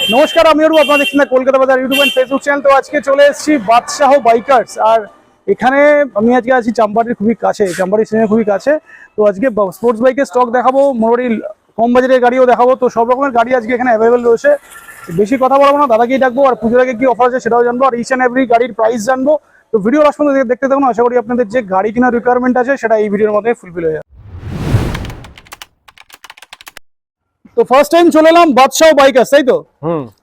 নমস্কার, আমি অরূপ। আপনারা দেখছেন কলকাতা বাজার ইউটিউব এন্ড ফেসবুক চ্যানেল। তো আজকে চলে এসেছি বাদশাহ বাইকার্স, আর এখানে আমি আজকে আছি চাম্পাটির খুবই কাছে, চাম্পাটি স্টেশনের খুবই কাছে। তো আজকে স্পোর্টস বাইকের স্টক দেখাবো, মোটামুটি কম বাজারের গাড়িও দেখাবো। তো সব রকমের গাড়ি আজকে এখানে অ্যাভেলেবেল রয়েছে। বেশি কথা বলবো না, দাদাকেই ডাকবো, আর পুজোর আগে কি অফার আছে সেটাও জানবো, আর ইচ অ্যান্ড এভরি গাড়ির প্রাইস জানবো। তো ভিডিও লাস্ট পর্যন্ত দেখতে থাকুন, আশা করি আপনাদের যে গাড়ি কেনার রিকোয়ারমেন্ট আছে সেটা এই ভিডিওর মধ্যে ফুলফিল হয়ে যাবে। তো ফার্স্ট টাইম চলে এলাম বাদশাহ বাইকার্স, তাই তো?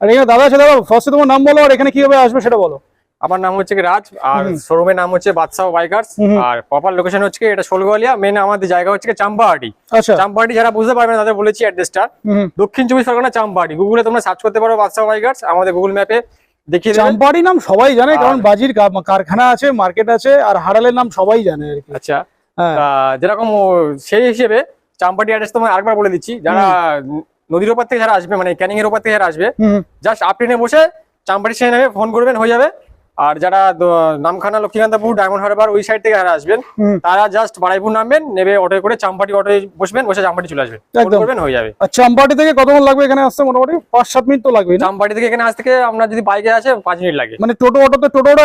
আর এখানে দাদা আছে, দাদা ফার্স্টে তোমার নাম বলো আর এখানে কিভাবে আসবে সেটা বলো। আমার নাম হচ্ছে রাজ, আর শোরুমের নাম হচ্ছে বাদশাহ বাইকার্স, আর প্রপার লোকেশন হচ্ছে এটা শোলগোয়ালিয়া। মেন আমাদের জায়গা হচ্ছে চাম্পাহাটি। আচ্ছা, চাম্পাহাটি যারা বুঝতে পারবে না তাদের বলেছি অ্যাড্রেসটা, দক্ষিণ 24 পরগনা চাম্পাহাটি। গুগলে তোমরা সার্চ করতে পারো বাদশাহ বাইকার্স, আমাদের গুগল ম্যাপে দেখিয়ে দেবে। চাম্পাহাটি নাম সবাই জানে, কারণ বাজির কারখানা আছে, মার্কেট আছে, আর হারালের নাম সবাই জানে আর কি। আচ্ছা, যেরকম সেই হিসেবে চাম্পাহাটি অ্যাড্রেস তোমায় আরেকবার বলে দিচ্ছি। যারা নদীর ওপর থেকে যারা আসবে, মানে ক্যানিং এর ওপর থেকে যারা আসবে, জাস্ট আপ ট্রেনে বসে চাম্পাহাটি স্টেশনে নেমে ফোন করবেন, হয়ে যাবে। আর যারা নামখানা, লক্ষ্মীকান্তপুর, ডায়মন্ড হারবার ওই সাইড থেকে যারা আসবেন, তারা জাস্ট বারাইপুর নামবেন, নেবে অটো করে চাম্পাহাটি অটোয় বসবেন, বসে চাম্পাহাটি চলে আসবেন, ফোন করবেন, হয়ে যাবে। আর চাম্পাহাটি থেকে কতক্ষণ লাগবে এখানে আসতে? মোটামুটি 5-7 মিনিট তো লাগবে। চাম্পাহাটি থেকে এখানে আসতে আমরা যদি বাইকে আসে 5 মিনিট লাগে। মানে টোটো অটো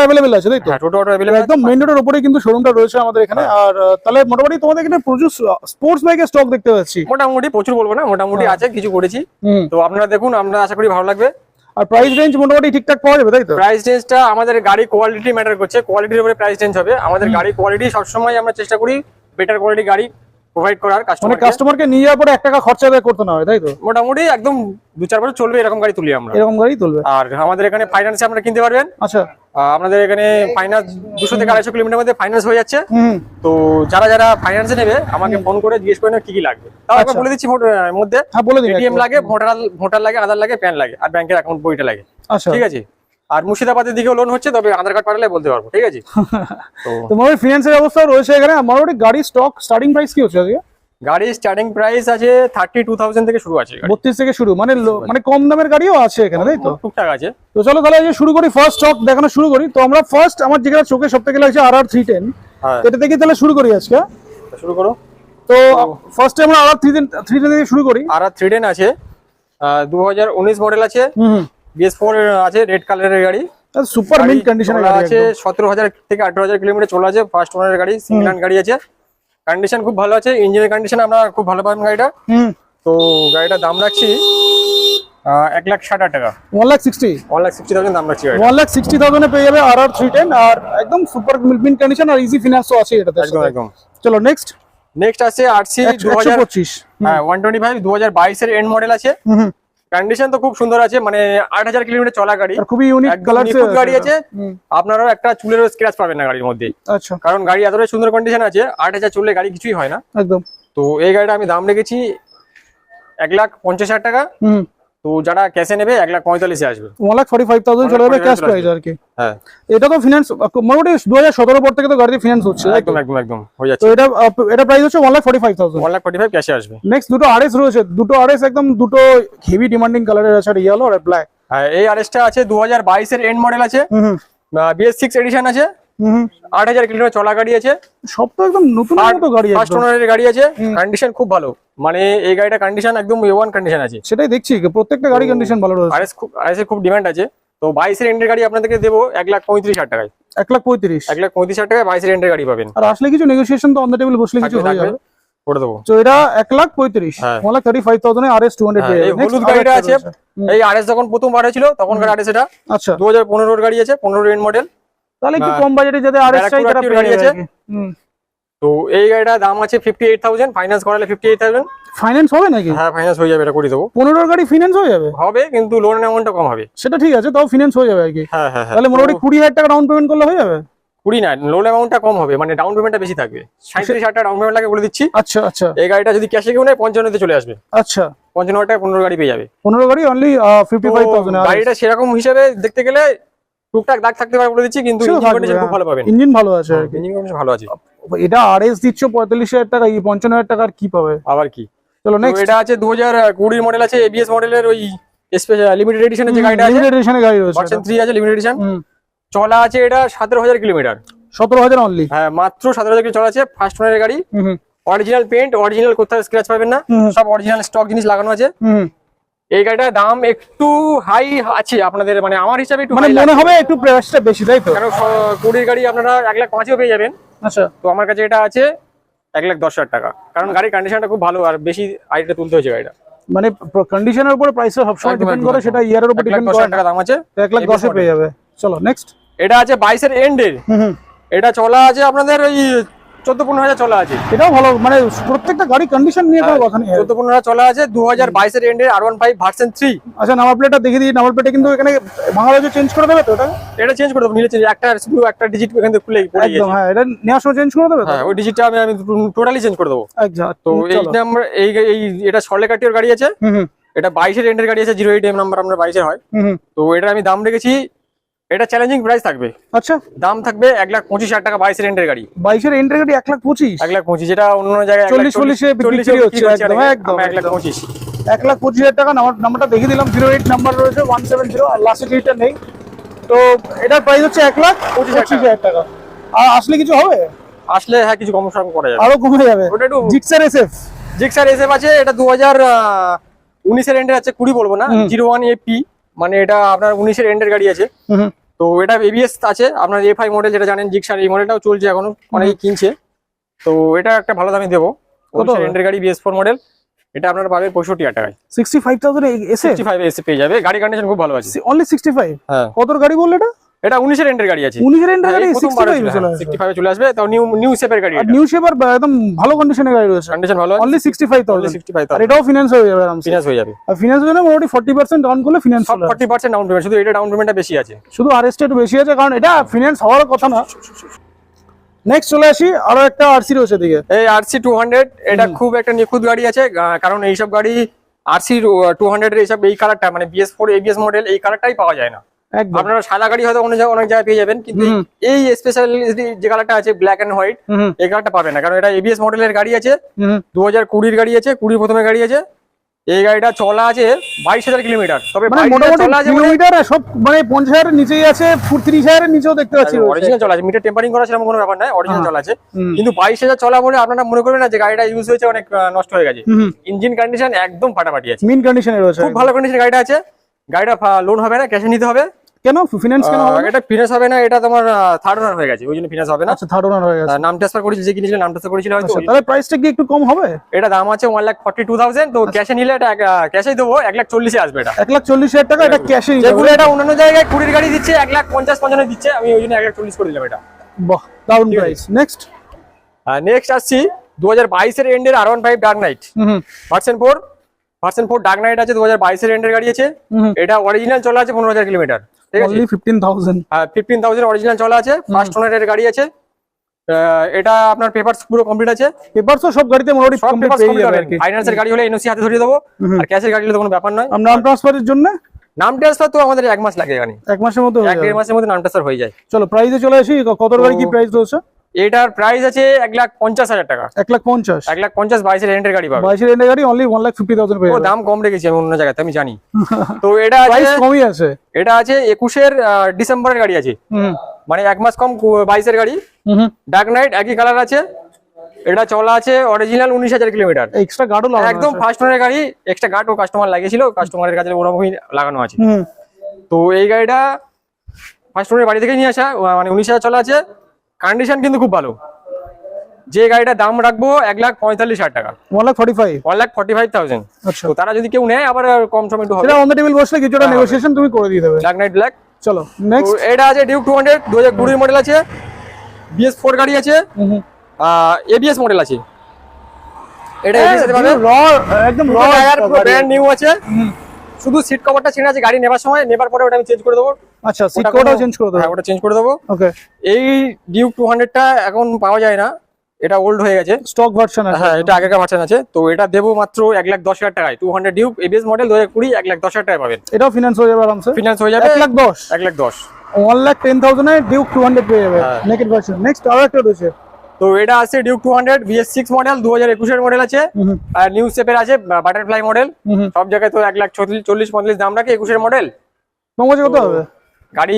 অ্যাভেলেবেল আছে, তাই তো? হ্যাঁ, টোটো অটো অ্যাভেলেবেল একদম মেইন রোডের উপরেই কিন্তু শোরুমটা রয়েছে আমাদের এখানে। আর তাহলে মোটামুটি তোমাদের এখানে প্রচুর স্পোর্টস বাইকের স্টক দেখতে পাচ্ছি। মোটামুটি, প্রচুর বলবো না, মোটামুটি আছে, কিছু করেছি। তো আপনারা দেখুন, আমরা আশা করি ভালো লাগবে। আর প্রাইস রেঞ্জ মোটামুটি ঠিকঠাক পাওয়া যাবে, তাই তো? প্রাইস রেঞ্জটা আমাদের গাড়ি কোয়ালিটি ম্যাটার করছে, কোয়ালিটির উপরে প্রাইস রেঞ্জ হবে। আমাদের গাড়ি কোয়ালিটি সবসময় আমরা চেষ্টা করি বেটার কোয়ালিটি গাড়ি প্রোভাইড করার কাস্টমারকে নিয়ে যাওয়ার পরে 1 টাকা খরচা করতে না হয়, তাই তো? মোটামুটি একদম 2-4 বছর চলবে এরকম গাড়ি তুলি আমরা, এরকম গাড়ি তুলবে। আর আমাদের এখানে ফাইন্যান্সে আপনারা কিনতে পারবেন। আচ্ছা, আপনাদের এখানে ফাইন্যান্স 200 থেকে 250 কিলোমিটার মধ্যে ফাইন্যান্স হয়ে যাচ্ছে। তো যারা যারা ফাইন্যান্সে নেবে আমাকে ফোন করে জিজ্ঞেস করে কি কি লাগবে, তাও একবার বলে দিচ্ছি। মধ্যে এটিএম লাগে, ভোটার লাগে, আধার লাগে, প্যান লাগে, আর ব্যাংকের অ্যাকাউন্ট বইটা লাগে। আচ্ছা, ঠিক আছে। আর মুর্শিদাবাদের দিকেও লোন হচ্ছে, তবে আধার কার্ড পাঠালে বলতে পারবো। ঠিক আছে। তো মোটামুটি ফিনান্সের ব্যবস্থা রয়েছে এখানে। মোটামুটি গাড়ি স্টক স্টার্টিং প্রাইস কি হচ্ছে আজকে? গাড়ির স্টার্টিং প্রাইস আছে 32,000 থেকে শুরু আছে। 32 থেকে শুরু, মানে কম দামের গাড়িও আছে এখানে, তাই তো? টুকটাক আছে। তো চলো তাহলে শুরু করি, ফার্স্ট স্টক দেখানো শুরু করি। তো আমরা ফার্স্ট, আমার যেটা চোখে সবথেকে লাগছে RR 310, এটা থেকে তাহলে শুরু করি আজকে। শুরু করো। তো ফার্স্টে আমরা RR 310 থেকে শুরু করি। RR 310 আছে, 2019 মডেল আছে, BS4 আছে, রেড কালারের গাড়ি, সুপার মিন্ট কন্ডিশনে আছে। 17,000 থেকে 18,000 কিলোমিটার চলে আছে। ফার্স্ট ওনারের গাড়ি, সিঙ্গেল হ্যান্ড গাড়ি আছে, কন্ডিশন খুব ভালো আছে। ইঞ্জিনের কন্ডিশন আমরা খুব ভালো পাবেন গাড়িটা। তো গাড়িটার দাম রাখছি 1,60,000 টাকা। 1,60,000 দাম রাখছি। 1,60,000 এ পেয়ে যাবে RR 310, আর একদম সুপার মিন্ট কন্ডিশন, আর ইজি ফিনান্সও আছে এটাতে। একদম। চলো নেক্সট আছে RC 125। হ্যাঁ, 125 2022 এর এন্ড মডেল আছে। কন্ডিশন তো খুব সুন্দর আছে, মানে 8,000 কিলোমিটার চলা গাড়ি, খুবই ইউনিক কালার গাড়ি আছে। আপনারাও একটা চুলের স্ক্র্যাচ পাবেন না গাড়ির মধ্যে। আচ্ছা, কারণ গাড়ি এতটাই সুন্দর কন্ডিশন আছে, 8,000 চললে গাড়ি কিছুই হয় না একদম। তো এই গাড়িটা আমি দাম রেখেছি 1,50,000 টাকা। তো যারা ক্যাশে নেবে 1,45,000 আসবে। 1,45,000 চলে যাবে ক্যাশ প্রাইস আর কি। হ্যাঁ, এটা তো ফিনান্স মোটামুটি 2017 পর থেকে তো গাড়িতে ফিনান্স হচ্ছে। একদম হয়ে যাচ্ছে। তো এটা প্রাইস হচ্ছে 1,45,000। 1,45,000 ক্যাশে আসবে। নেক্সট দুটো RS রয়েছে, দুটো RS একদম দুটো হেভি ডিমান্ডিং কালারের আছে, ইয়েলো আর ব্ল্যাক। হ্যাঁ, এই RS-টা আছে 2022 এর এন্ড মডেল আছে, BS6 এডিশন আছে, 8,000 কিলোমিটার চলা গাড়ি আছে। সব তো একদম নতুন মতো গাড়ি, ফার্স্ট ওনারের গাড়ি আছে, কন্ডিশন খুব ভালো, মানে এই গাড়িটা কন্ডিশন একদম A1 কন্ডিশন আছে। সেটাই দেখছি, প্রত্যেকটা গাড়ি কন্ডিশন ভালো রয়েছে। RS খুব ডিমান্ড আছে। তো 22 এর এন্ডের গাড়ি আপনাদেরকে দেবো 1,35,000 টাকায়। 1,35,000 টাকায় 22 এর এন্ডের গাড়ি পাবেন। আর আসলে কিছু নেগোসিয়েশন তো অন দ্য টেবিল বসলে কিছু হয়ে যাবে, করে দেবো। তো এটা 1,35,000, 1,35,000 এ RS 200 পেয়ে যাবে। হলুদ গাড়িটা আছে, এই RS যখন প্রথম বার হয়েছিল তখনকার RS এটা। আচ্ছা, 2015 এর গাড়ি আছে, 15 এর মডেল। তাহলে একটু কম বাজেটে যাতে RS চাই তারা পেয়ে যাবে। তো এই গাড়িটার দাম আছে 58,000, ফাইন্যান্স করালে 58,000। ফাইন্যান্স হবে নাকি? হ্যাঁ, ফাইন্যান্স হয়ে যাবে, এটা করে দেবো। 15 এর গাড়ি ফাইন্যান্স হয়ে যাবে? হবে, কিন্তু লোন অ্যামাউন্টটা কম হবে। সেটা ঠিক আছে, তাও ফাইন্যান্স হয়ে যাবে আর কি। হ্যাঁ, তাহলে মোটামুটি 20,000 টাকা ডাউন পেমেন্ট করলে হয়ে যাবে। 20 না, লোন অ্যামাউন্টটা কম হবে, মানে ডাউন পেমেন্টটা বেশি থাকবে। 37,000 টাকা ডাউন পেমেন্ট লাগে বলে দিচ্ছি। আচ্ছা, এই গাড়িটা যদি ক্যাশে কেউ নেয় 55 তে চলে আসবে। আচ্ছা, 55,000 টাকা 15 গাড়ি পেয়ে যাবে। 15 গাড়ি অনলি 55,000। গাড়িটা সেরকম হিসেবে দেখতে গেলে টুকটাক দাগ থাকতে পারে বলে দিচ্ছি, কিন্তু ইঞ্জিন কন্ডিশন খুব ভালো পাবেন। ইঞ্জিন ভালো আছে আর কি, ইঞ্জিন কন্ডিশন ভালো আছে। এটা RS দিচ্ছ 45,000 টাকা, এই 55,000 টাকা কি পাবে আবার কি? চলো নেক্সট। এটা আছে 2020 মডেল আছে, ABS মডেলের, ওই স্পেশাল লিমিটেড এডিশনের যে গাড়িটা আছে, লিমিটেড এডিশনের গাড়ি রয়েছে, ভার্সন 3 আছে, লিমিটেড এডিশন। চলা আছে এটা 17,000 কিলোমিটার। 17,000 অনলি? হ্যাঁ, মাত্র 17,000 কিলো চলা আছে। ফার্স্ট ওনারের গাড়ি, অরিজিনাল পেন্ট, অরিজিনাল কোথাও স্ক্র্যাচ পাবেন না, সব অরিজিনাল স্টক জিনিস লাগানো আছে। এই গাড়িটার দাম একটু হাই আছে আপনাদের, মানে আমার হিসাবে একটু মানে high মনে লাগছে। হবে একটু প্রাইসটা বেশি, তাই তো? কারণ 20 গাড়ি আপনারা 1,05,000 পেয়ে যাবেন। আচ্ছা, তো আমার কাছে এটা আছে 1,10,000 টাকা, কারণ গাড়ির কন্ডিশনটা খুব ভালো আর বেশি আইডিটা তুলতে হয়েছে গাড়িটা। মানে কন্ডিশনের উপরে প্রাইসটা সবসময় একদম, ডিপেন্ড একদম, করে, একদম। সেটা ইয়ারের উপর ডিপেন্ড করে 1,10,000 টাকা দাম আছে। 1,10,000 পেয়ে যাবে। চলো নেক্সট। এটা আছে 22 এর এন্ডের, এটা চলা আছে আপনাদের ওই 14-15 চলা আছে। এটাও ভালো, মানে প্রত্যেকটা গাড়ি কন্ডিশন নিয়ে কোনো কথা নেই। 14-15 চলা আছে, 2022 এর এন্ডের R15 ভার্সন 3। আচ্ছা, নাম্বার প্লেটটা দেখে দিই। নাম্বার প্লেটে কিন্তু এখানে বাংলাদেশে চেঞ্জ করে দেবে তো এটা? এটা চেঞ্জ করে দেবো, নিলে শুধু একটা ডিজিট এখান থেকে খুলে পড়ে একদম, গেছে। হ্যাঁ, এটা নেওয়ার সময় চেঞ্জ করে দেবে তো? হ্যাঁ, ওই ডিজিটটা আমি টোটালি চেঞ্জ করে দেবো। আচ্ছা, তো এই নাম্বার এই এটা সরলেকাটির গাড়ি আছে, এটা 22 এর এন্ডের গাড়ি আছে, 08 এম নাম্বার আমরা 22 এর হয়। তো এটা আমি দাম রেখেছি, এটা চ্যালেঞ্জিং প্রাইস থাকবে। আচ্ছা, দাম থাকবে 1,25,000 টাকা 22 এর এন্ডের গাড়ি। 22 এর এন্ট্রি গাড়ি 1,25,000, 1,25,000, যেটা অন্য জায়গায় 40-40 এ বিক্রি হচ্ছে। একদম, একদম। 1,25,000। 1,25,000 টাকা। নাম্বারটা দেখে দিলাম, 08 নাম্বার রয়েছে, 170 আর লাস্টের ডিজিটটা নেই। তো এটার প্রাইস হচ্ছে 1,25,000 টাকা। আর আসলে কিছু হবে? আসলে হ্যাঁ, কিছু কম সম করা যাবে, আরো কমে যাবে। ওটা একটু জিক্সার এসএফ, জিক্সার এসএফ আছে, এটা 2019 এর এন্ডের আছে, 20 বলবো না, 01 এপি, মানে এটা আপনার 19 এর এন্ডের গাড়ি আছে। তো এটা এবিএস আছে আপনার, এফআই মডেল যেটা জানেন, জিক্সার এই মডেলটাও চলছে এখনো, অনেকে কিনছে। তো এটা একটা ভালো দামে দেবো, 19 এর এন্ডের গাড়ি, BS4 মডেল। এটা আপনার পাবে 65,000 টাকায়। 65,000 এসএফ, 65 এসে পেয়ে যাবে, গাড়ি কন্ডিশন খুব ভালো আছে। অনলি 65? হ্যাঁ, কতর গাড়ি বললে এটা? এটা 19 এর এন্ডের গাড়ি আছে। 19 এর এন্ট্রি গাড়ি এই প্রথমবার 65 চলে আসবে। 65 এ চলে আসবে, তাও নিউ শেপের গাড়ি, আর নিউ শেপ আর একদম ভালো কন্ডিশনের গাড়ি রয়েছে, কন্ডিশন ভালো আছে। অনলি 65,000। 65,000 আর এটাও ফিনান্স হয়ে যাবে আরামসে। ফিনান্স হয়ে যাবে। আর ফিনান্সের জন্য মোটামুটি 40% ডাউন করলে ফিনান্স সব 40% ডাউন পেমেন্ট, শুধু এটা ডাউন পেমেন্টটা বেশি আছে। শুধু আরএসটা একটু বেশি আছে, কারণ এটা ফিনান্স হওয়ার কথা না। নেক্সট চলে আসি, আরো একটা আরসি রয়েছে দিকে, এই RC 200, এটা খুব একটা নিখুঁত গাড়ি আছে, কারণ এইসব গাড়ি RC 200 এর এইসব এই কালারটা, মানে BS4 ABS মডেল, এই কালারটাই পাওয়া যায় না। একদম। আপনারা সাদা গাড়ি হয়তো অনেক জায়গায় পেয়ে যাবেন, কিন্তু এই স্পেশাল যে কালারটা আছে, ব্ল্যাক এন্ড হোয়াইট, এই কালারটা পাবেন না, কারণ এটা ABS মডেলের গাড়ি আছে, 2020 গাড়ি আছে, 20 প্রথমে গাড়ি আছে। এই গাড়িটা চলা আছে 22,000 কিলোমিটার। তবে মানে 22,000 মোটামুটি চলা আছে, কিলোমিটার সব মানে 50,000 এর নিচেই আছে, 30,000 এর নিচেও দেখতে পাচ্ছি। অরিজিনাল চলা আছে, মিটার টেম্পারিং করা সেরকম কোনো ব্যাপার নাই, অরিজিনাল চলা আছে। কিন্তু 22,000 চলা বলে আপনারা মনে করবেন না যে গাড়িটা ইউজ হয়েছে, অনেক নষ্ট হয়ে গেছে। ইঞ্জিন কন্ডিশন একদম ফাটাফাটি আছে, মিন কন্ডিশনে রয়েছে, খুব ভালো কন্ডিশন গাড়িটা আছে। গাড়িটা লোন হবে না, ক্যাশে নিতে হবে। কেন ফিনান্স কেন হবে? এটা ফিনান্স হবে না, এটা তোমার থার্ড ওনার হয়ে গেছে, ওই জন্য ফিনান্স হবে না। আচ্ছা, থার্ড ওনার হয়ে গেছে। নাম ট্রান্সফার করেছিল, যে কিনেছিল নাম ট্রান্সফার করেছিল হয়তো। আচ্ছা, তাহলে প্রাইসটা কি একটু কম হবে? এটা দাম আছে 1,42,000। তো ক্যাশে নিলে এটা ক্যাশেই দেবো, 1,40,000 আসবে এটা। 1,40,000 টাকা এটা ক্যাশে। যেগুলো এটা অন্যান্য জায়গায় 20 গাড়ি দিচ্ছে 1,50,55 দিচ্ছে, আমি ওই জন্য 1,40,000 করে দিলাম এটা। বাহ, দারুন প্রাইস। নেক্সট নেক্সট আসছি 2022 এর এন্ডের R15 dark night version 4 dark night আছে, 2022 এর এন্ডের গাড়ি আছে। এটা অরিজিনাল চলা আছে 15,000 কিলোমিটার, ঠিক আছে। অনলি 15,000। 15,000 অরিজিনাল চলা আছে, ফার্স্ট ওনারের গাড়ি আছে। এটা আপনার পেপারস পুরো কমপ্লিট আছে, পেপারসও সব গাড়িতে মোটামুটি সব কমপ্লিট পেপারস পেয়ে কমপ্লিট যাবে হবে। আর কি। ফাইন্যান্সের গাড়ি হলে এনওসি হাতে ধরিয়ে দেবো, আর ক্যাশের গাড়ি হলে তো কোনো ব্যাপার নয়। আর নাম ট্রান্সফারের জন্য নাম ট্রান্সফার তো আমাদের 1 মাস লাগে, এখানে 1 মাসের মধ্যে হয়ে 1-1.5 যাবে। মাসের মধ্যে নাম ট্রান্সফার হয়ে যায়। চলো প্রাইসে চলে আসি, কত গাড়ি কি প্রাইস রয়েছে? এটার প্রাইস আছে 1,50,000 টাকা। 1,50,000। 1,50,000 22 এর এন্ডের গাড়ি পাবে। 22 এর এন্ডে গাড়ি অনলি 1,50,000 পেয়ে ও যাবে। দাম কম রেখেছি আমি অন্য জায়গাতে, আমি জানি। তো এটা প্রাইস আছে, কমই আছে। এটা আছে 21 এর ডিসেম্বরের গাড়ি আছে, মানে 1 মাস কম, 22 এর গাড়ি। ডার্ক নাইট একই কালার আছে। এটা চলা আছে অরিজিনাল 19,000 কিলোমিটার। এক্সট্রা গার্ডও লাগানো একদম আছে। ফার্স্ট ওনারের গাড়ি, এক্সট্রা গার্ড ও কাস্টমার লাগিয়েছিল, কাস্টমারের কাছে ওরকমই লাগানো আছে। তো এই গাড়িটা ফার্স্ট ওনারের বাড়ি থেকে নিয়ে আসা, মানে 19,000 চলা আছে, কন্ডিশন কিন্তু খুব ভালো। যে গাড়িটার দাম রাখবো 1,45,000 টাকা, 1,45,000। 1,45,000। আচ্ছা, তো তারা যদি কেউ নেয় আবার কম সম একটু হবে। এটা অন দ্য টেবিল বসলে কিছুটা হ্যাঁ, নেগোসিয়েশন তুমি করে দিয়ে দেবে। Black night black. চলো তো নেক্সট। এটা আছে ডিউক 200 2020 মডেল আছে, BS4 গাড়ি আছে, ABS মডেল আছে। এটা ABS এর পাবে, একদম র টায়ার পুরো ব্র্যান্ড নিউ আছে। শুধু সিট কভারটা চেঞ্জ আছে, গাড়ি নেবার সময়, নেবার পরে ওটা আমি চেঞ্জ করে দেবো। আচ্ছা, সিট কভারটাও চেঞ্জ করে দেবে। হ্যাঁ, ওটা চেঞ্জ করে দেবো। ওকে, এই ডিউক 200টা এখন পাওয়া যায় না, এটা ওল্ড হয়ে গেছে। স্টক ভার্সন আছে। হ্যাঁ, এটা আগেকার ভার্সন আছে। তো এটা দেবো মাত্র 1,10,000 টাকায়। 200 ডিউক ABS মডেল 2020, 1,10,000 টাকায় পাবেন। এটাও ফিনান্স হয়ে যাবে আরামসে। ফিনান্স হয়ে যাবে 1,10,000। 1,10,000। 1,10,000 এ ডিউক 200 পেয়ে যাবে হ্যাঁ। Naked version. নেক্সট আরো একটা রয়েছে। তো এটা আছে ডিউক 200 BS6 মডেল, 2021 এর মডেল আছে। আর নিউ শেপের আছে, বাটারফ্লাই মডেল। সব জায়গায় তো 1,40,45 দাম রাখে 21 এর মডেল। তোমার কাছে কত হবে? গাড়ি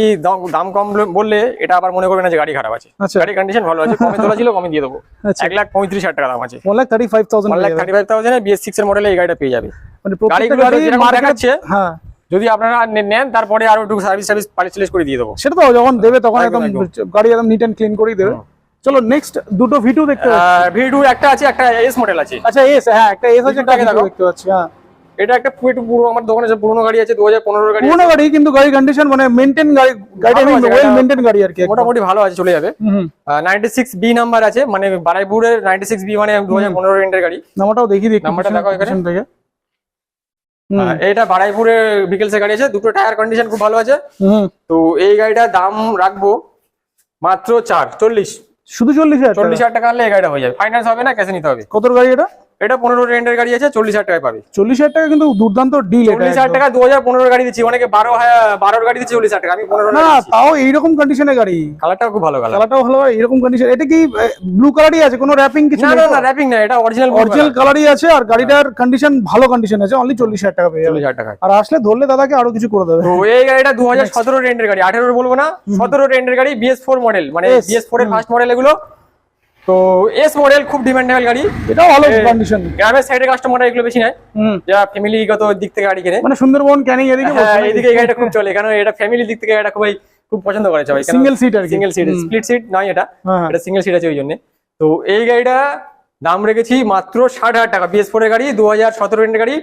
দাম কম বললে এটা আবার মনে করবে না যে গাড়ি খারাপ আছে। আচ্ছা। গাড়ি কন্ডিশন ভালো আছে, কমে তোলা ছিল, কমে দিয়ে দেবো। আচ্ছা। 1,35,000 টাকা দাম আছে। 1,35,000 1,35,000 এ BS6 এর মডেলে এই গাড়িটা পেয়ে যাবে। মানে প্রত্যেকটা গাড়িগুলো গাড়ি যেরকম মার্কেট দেখাচ্ছে, হ্যাঁ যদি আপনারা নেন তারপরে আরো একটু সার্ভিস পালিশ করে দিয়ে দেবো। সেটা তো যখন দেবে তখন একদম, একদম একদম। গাড়ি একদম নিট এন্ড ক্লিন করেই দেবে। চলো নেক্সট দুটো V2 দেখতে পাচ্ছি। V2 একটা আছে, একটা S মডেল আছে। আচ্ছা এস, হ্যাঁ একটা এস আছে, একটা V2 V2 দেখতে পাচ্ছি। হ্যাঁ এটা একটা একটু পুরো, আমার দোকানে যে পুরোনো গাড়ি আছে 2015 গাড়ি পুরোনো গাড়ি, কিন্তু গাড়ি কন্ডিশন মানে মেইনটেইন গাড়ি, গাড়িটা ভালো আছে, ওয়েল গাড়িটা মেইনটেইন গাড়ি আর কি একদম। মোটামুটি ভালো আছে, চলে যাবে। হুম 96B নাম্বার আছে, মানে বারাইপুরের 96B, মানে 2015 রেন্টের গাড়ি। নাম্বারটাও দেখি দেখি নাম্বারটা দেখো এখানে। পিছন থেকে। এটা বারাইপুরের ভিকেলসের গাড়ি আছে, দুটো টায়ার কন্ডিশন খুব ভালো আছে। হুম তো এই গাড়িটার দাম রাখবো মাত্র 40। শুধু 40,000 টাকা? 40,000 টাকা আনলে এই গাড়িটা হয়ে যাবে, ফাইন্যান্স হবে না, ক্যাশে নিতে হবে। কত গাড়ি এটা? এটা 15 রেন্টের গাড়ি আছে, 40,000 টাকায় পাবে। 40,000 টাকা কিন্তু দুর্দান্ত ডিল এটা। 40,000 টাকা 2015 গাড়ি দিচ্ছি, অনেকে 12 গাড়ি দিচ্ছে 40,000 টাকা, আমি 15 না তাও এইরকম কন্ডিশনের গাড়ি, কালারটাও খুব ভালো কালার। কালারটাও ভালো, এরকম কন্ডিশন। এটা কি ব্লু কালারই আছে, কোনো র‍্যাপিং কিছু না নেই? না না, র‍্যাপিং না, এটা অরিজিনাল অরিজিনাল কালারই আছে, আর গাড়িটার কন্ডিশন ভালো কন্ডিশন আছে, অনলি 40,000 টাকা পেয়ে যাবে। 40,000 টাকা। আর আসলে ধরলে দাদাকে আরো কিছু করে দেবে। তো এই গাড়িটা 2017 রেন্টের গাড়ি, 18 বলবো না, 17 রেন্টের গাড়ি, BS4 মডেল, মানে Yes, BS4 এর ফার্স্ট মডেল এগুলো। তো S মডেল খুব ডিমান্ডেবল গাড়ি, এটাও ভালো কন্ডিশন। গ্রামের সাইডে কাস্টমাররা এগুলো বেশি নেয়, যারা ফ্যামিলিগত দিক থেকে গাড়ি কেনে। মানে সুন্দরবন ক্যানিং এদিকে হ্যাঁ, এইদিকে এই গাড়িটা খুব চলে, কারণ এটা ফ্যামিলির দিক থেকে এটা খুব পছন্দ করে সবাই। সিঙ্গেল সিট আর কি। সিঙ্গেল সিট, স্প্লিট সিট নয় এটা, হ্যাঁ। এটা সিঙ্গেল সিট আছে ওই জন্য। তো এই গাড়িটা দাম রেখেছি মাত্র 60,000 টাকা। BS4 এর গাড়ি, 2017 রেন্টের গাড়ি,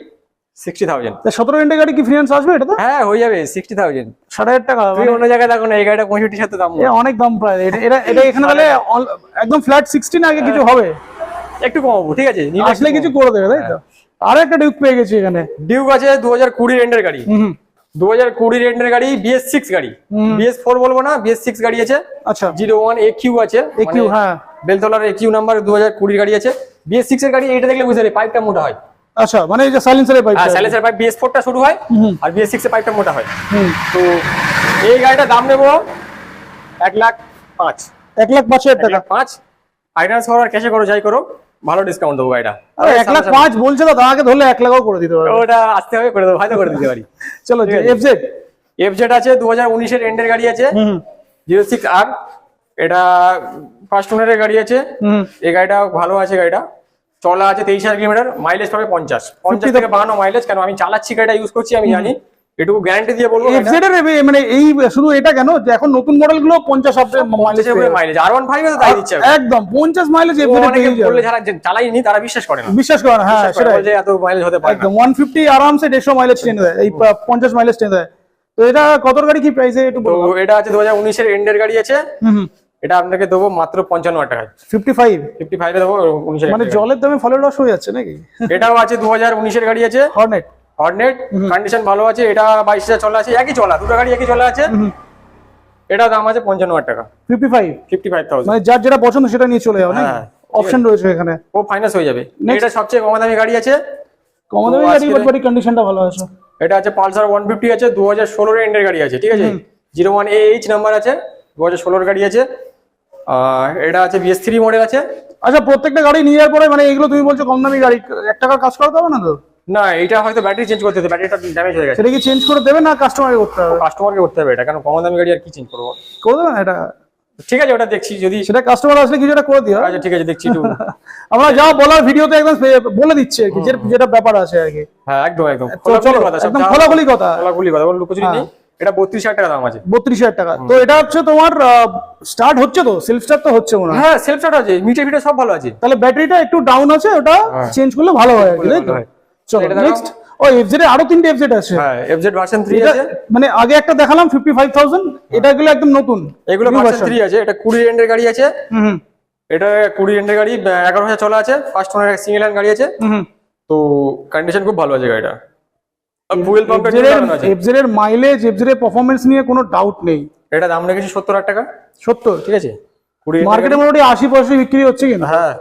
60,000। 17 ইন্ডের গাড়ি কি ফিনান্স আসবে এটা তো? হ্যাঁ হয়ে যাবে 60,000। 60,000 টাকা তুমি অন্য জায়গায় দেখো না, এই গাড়িটা 65,000 দাম। এ অনেক দাম প্রায়। এটা এখানে তাহলে একদম ফ্ল্যাট 60 না, আগে কিছু হবে? একটু কমাবো, ঠিক আছে, আসলে কিছু করে দেবে তাই তো। আর একটা ডিউক পেয়ে গেছি এখানে। ডিউক আছে 2020 রেন্টের গাড়ি, 2020 রেন্টের গাড়ি, BS6 গাড়ি, BS4 বলবো না, BS6 গাড়ি আছে। আচ্ছা 01 AQ আছে, AQ, হ্যাঁ বেলতলার AQ নাম্বার, 2020 গাড়ি আছে। BS6 এর গাড়ি, এটা দেখলে বুঝতে পারি পাইপটা মোটা হয়। আচ্ছা, মানে এই যে সাইলেন্সারের পাইপ। হ্যাঁ, সাইলেন্সার পাইপ BS4 টা শুরু হয়, আর BS6 এর পাইপটা মোটা হয়। হুম তো এই গাড়িটার দাম নেবো 1,05,000। 1,05,000 টাকা। 1,05,000 ফাইন্যান্স করো আর ক্যাশে করো, যাই করো, ভালো ডিসকাউন্ট দেবো গাড়িটা। আরে 1,05,000 বলছে তো, দাদাকে ধরলে 1,00,000 করে দিতে পারবে। ওটা আসতে হবে, করে দেবো, হয়তো করে দিতে পারি। চলো ঠিক আছে। FZ আছে 2019 এর এন্ডের গাড়ি আছে, 06R, এটা ফার্স্ট ওনারের গাড়ি আছে। এই গাড়িটা ভালো আছে, গাড়িটা চলা আছে 23,000 কিলোমিটার, মাইলেজ পাবে 50 থেকে 52 মাইলেজ। কেন আমি চালাচ্ছি, গাড়িটা ইউজ করছি, আমি জানি, এটুকু গ্যারান্টি দিয়ে বলবো। FZ এর মানে এই শুধু এটা কেন যে এখন নতুন মডেল গুলো 50 অব্দি মাইলেজ মাইলেজ, R15 তো তাই দিচ্ছে একদম 50 মাইলেজ। ও FZ অনেকে বললে যারা চালাইনি তারা বিশ্বাস করে না, বিশ্বাস করে না। হ্যাঁ সেটা বলে যে এত মাইলেজ হতে পারে না। একদম 150 আরামসে 150 মাইলেজ টেনে দেয়, এই 50 মাইলেজ টেনে দেয়। তো এটা কত গাড়ি কি প্রাইসে একটু তো বলুন। এটা আছে 2019 এর এন্ডের গাড়ি আছে, এটা আপনাকে দেবো মাত্র 55,000 টাকায়। 55 55 এ দেবো 19 মানে জলের দামে ফলের রস হয়ে যাচ্ছে নাকি? এটাও আছে 2019 এর গাড়ি আছে, হর্নেট। হর্নেট কন্ডিশন ভালো আছে, এটা 22,000 চলা আছে, একই চলা, দুটো গাড়ি একই চলা আছে। এটা দাম আছে 55,000 টাকা। 55,000 মানে যার যেটা পছন্দ সেটা নিয়ে চলে যাও, না হ্যাঁ, অপশন রয়েছে এখানে। ও ফাইন্যান্স হয়ে যাবে। এটা সবচেয়ে কম দামি গাড়ি আছে, কম দামি গাড়ি, বাট বাড়ি কন্ডিশনটা ভালো আছে। এটা আছে পালসার 150 আছে, 2016 এর এন্ডের গাড়ি আছে, ঠিক আছে, 01AH নাম্বার আছে, 2016 এর গাড়ি আছে। এটা আছে BS3 মডেল আছে। আচ্ছা, প্রত্যেকটা গাড়ি নিয়ে যাওয়ার পরে মানে এগুলো তুমি বলছো কম দামি গাড়ি, 1 টাকার কাজ করাতে হবে না তো? না, এটা হয়তো ব্যাটারি চেঞ্জ করতে হবে, ব্যাটারিটা ড্যামেজ হয়ে গেছে, সেটা কি চেঞ্জ করে দেবে না কাস্টমারকে করতে হবে? কাস্টমারকে করতে হবে এটা, কারণ কম দামি গাড়ি আর কি চেঞ্জ করবো। করে দেবে না এটা? ঠিক আছে, ওটা দেখছি, যদি সেটা কাস্টমার আসলে কিছু একটা করে দিও। আচ্ছা ঠিক আছে, দেখছি একটু। আমরা যা বলার ভিডিওতে একদম বলে দিচ্ছি আর কি, যেটা ব্যাপার আছে আর কি। হ্যাঁ একদম একদম চলো একদম খোলাখুলি কথা, খোলাখুলি কথা, কোনো লুকোচুরি নেই। এটা 32,000 টাকা দাম আছে। 32,000 টাকা। তো এটা হচ্ছে তোমার স্টার্ট হচ্ছে তো, সেলফ স্টার্ট তো হচ্ছে মনে হয়? হ্যাঁ, সেলফ স্টার্ট আছে, মিটার সব ভালো আছে। তাহলে ব্যাটারিটা একটু ডাউন আছে, ওটা চেঞ্জ করলে ভালো হয় আর কি, তাই তো? চলো নেক্সট। ও FZ এর আরো 3টে FZ আছে। হ্যাঁ, FZ ভার্সন 3 আছে, মানে আগে একটা দেখালাম 55,000, এটা গুলো একদম নতুন, এগুলো ভার্সন 3 আছে। এটা 20 এন্ডের গাড়ি আছে, এটা 20 এন্ডের গাড়ি, 11,000 চলা আছে, ফার্স্ট ওনার সিঙ্গেল হ্যান্ড গাড়ি আছে। তো কন্ডিশন খুব ভালো আছে গাড়িটা, ফুয়েল পাম্পটা লাগানো আছে। FZ এর মাইলেজ, FZ এর পারফরম্যান্স নিয়ে কোনো ডাউট নেই। এটা দাম রেখেছি 70,000 টাকা। 70, ঠিক আছে, 20 মার্কেটে মোটামুটি 80% বিক্রি হচ্ছে কিন্তু। হ্যাঁ,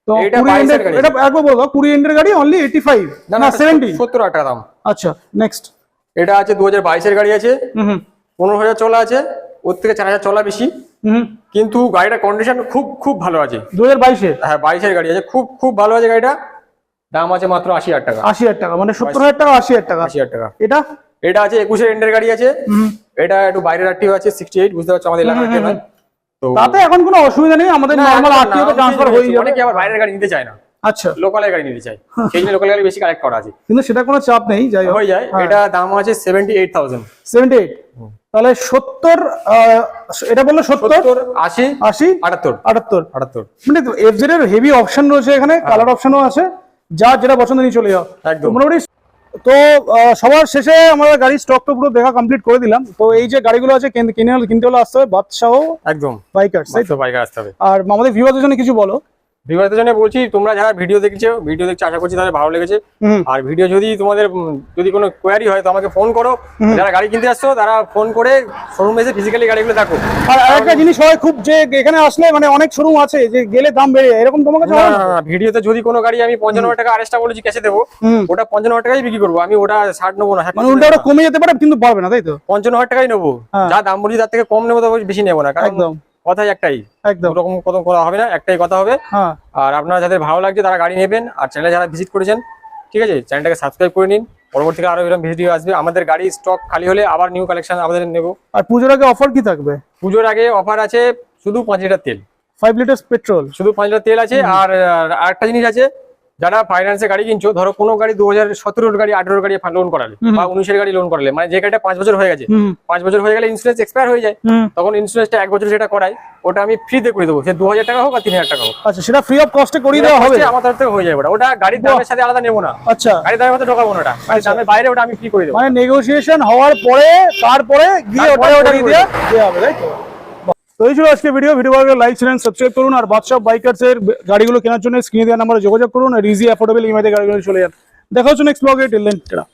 তো এটা 20 22 এন্ডের এর গাড়ি, এটা একবার বলো, 20 এন্ডের গাড়ি অনলি 85 না 70? 70,000 টাকা দাম। আচ্ছা নেক্সট। এটা আছে 2022 এর গাড়ি আছে, 15,000 চলা আছে, ওর থেকে 4,000 চলা বেশি, কিন্তু গাড়িটার কন্ডিশন খুব খুব ভালো আছে। 2022 এর? হ্যাঁ, 22 এর গাড়ি আছে, খুব খুব ভালো আছে গাড়িটা। দাম আছে মাত্র 80,000 টাকা। 80,000 টাকা, মানে 70,000 টাকা 80,000 টাকা। 80,000 টাকা। এটা এটা আছে 21 এর এন্ডের গাড়ি আছে, এটা একটু বাইরের আরটিও আছে 68, বুঝতে পারছো আমাদের এলাকার আরটিও নয়। তো তাতে এখন কোনো অসুবিধা নেই, আমাদের নরমাল আরটিও তো ট্রান্সফার হয়ে যাবে। অনেকে আবার বাইরের গাড়ি নিতে চায় না, আচ্ছা, লোকালের গাড়ি নিতে চায়, সেই জন্য লোকাল গাড়ি বেশি কালেক্ট করা আছে, কিন্তু সেটা কোনো চাপ নেই, যাই হোক হয়ে যায়। এটা দাম আছে 78,000। 78, তাহলে 70, এটা বললো 70, 80, 80, 78, 78, মানে এফজেড এর হেভি অপশন রয়েছে এখানে, কালার অপশনও আছে, যার যেটা পছন্দ নিয়ে চলে যাও একদম। তো মোটামুটি। তো সবার শেষে আমরা গাড়ির স্টক তো পুরো দেখা কমপ্লিট করে দিলাম। তো এই যে গাড়িগুলো আছে কিনতে হলে আসতে হবে বাদশাহ একদম বাইকার্স, তাই তো? বাইকে আসতে হবে। আর আমাদের ভিউয়ারদের জন্য কিছু বলো। ভিউয়ারদের জন্য বলছি, তোমরা যারা ভিডিও দেখছো আশা করছি তাদের ভালো লেগেছে। আর ভিডিও যদি তোমাদের যদি কোনো কোয়ারি হয় তো আমাকে ফোন করো। যারা গাড়ি কিনতে আসছো তারা ফোন করে শোরুমে এসে ফিজিক্যালি গাড়িগুলো দেখো। আর আরেকটা জিনিস হয় খুব, যে এখানে আসলে মানে অনেক শোরুম আছে যে গেলে দাম বেড়ে যায়, এরকম তোমার কাছে হয় না? ভিডিওতে যদি কোনো গাড়ি আমি 55,000 টাকা আরেস্টা বলেছি ক্যাশে দেবো, ওটা 55,000 টাকাই বিক্রি করবো আমি, ওটা 60 নেবো না। মানে উল্টা ওটা কমে যেতে পারে কিন্তু পারবে না, তাই তো? 55,000 টাকাই নেবো, যা দাম বলি তার থেকে কম নেবো, তবে বেশি নেবো না, কারণ একদম কথাই একটাই, একদম ওরকম কত করা হবে না, একটাই কথা হবে। হ্যাঁ, আর আপনারা যাদের ভালো লাগছে তারা গাড়ি নেবেন, আর চ্যানেলে যারা ভিজিট করেছেন ঠিক আছে চ্যানেলটাকে সাবস্ক্রাইব করে নিন, পরবর্তীকালে আরো এরকম ভিডিও আসবে। আমাদের গাড়ি স্টক খালি হলে আবার নিউ কালেকশন আমাদের নেবো। আর পুজোর আগে অফার কি থাকবে? পুজোর আগে অফার আছে শুধু 5 লিটার তেল, 5 লিটার পেট্রোল, শুধু 5 লিটার তেল আছে। আর আরেকটা জিনিস আছে, যারা ফাইন্যান্সে গাড়ি কিনছো, ধরো কোনো গাড়ি 2017 গাড়ি 18 গাড়ি লোন করালে বা 19 গাড়ি লোন করালে, মানে যে গাড়িটা 5 বছর হয়ে গেছে, 5 বছর হয়ে গেলে ইন্স্যুরেন্স এক্সপায়ার হয়ে যায়, তখন ইন্স্যুরেন্সটা 1 বছর যেটা করাই ওটা আমি ফ্রিতে করে দেবো, সে 2,000 টাকা হোক আর 3,000 টাকা হোক। আচ্ছা, সেটা ফ্রি অফ কস্টে করিয়ে দেওয়া হবে? আমার তরফ থেকে হয়ে যাবে, ওটা গাড়ির দামের সাথে আলাদা নেবো না। আচ্ছা, গাড়ির দামের মধ্যে ঢোকাবো না, ওটা দামের বাইরে ওটা আমি ফ্রি করে দেবো। মানে নেগোসিয়েশন হওয়ার পরে তারপরে গিয়ে ওটা দিয়ে দেওয়া হবে, তাই তো? তো এই ছিল আজকে ভিডিও ভালো লাগলে লাইক চ্যানেল সাবস্ক্রাইব করুন, আর বাদশাহ বাইকার্স এর গাড়িগুলো কেনার জন্য স্ক্রিনে দেওয়া নাম্বারে যোগাযোগ করুন, আর ইজি অ্যাফোর্ডেবল ইএমআই তে গাড়িগুলো চলে যান। দেখা হচ্ছে নেক্সট ব্লগে, টিল দেন টাটা।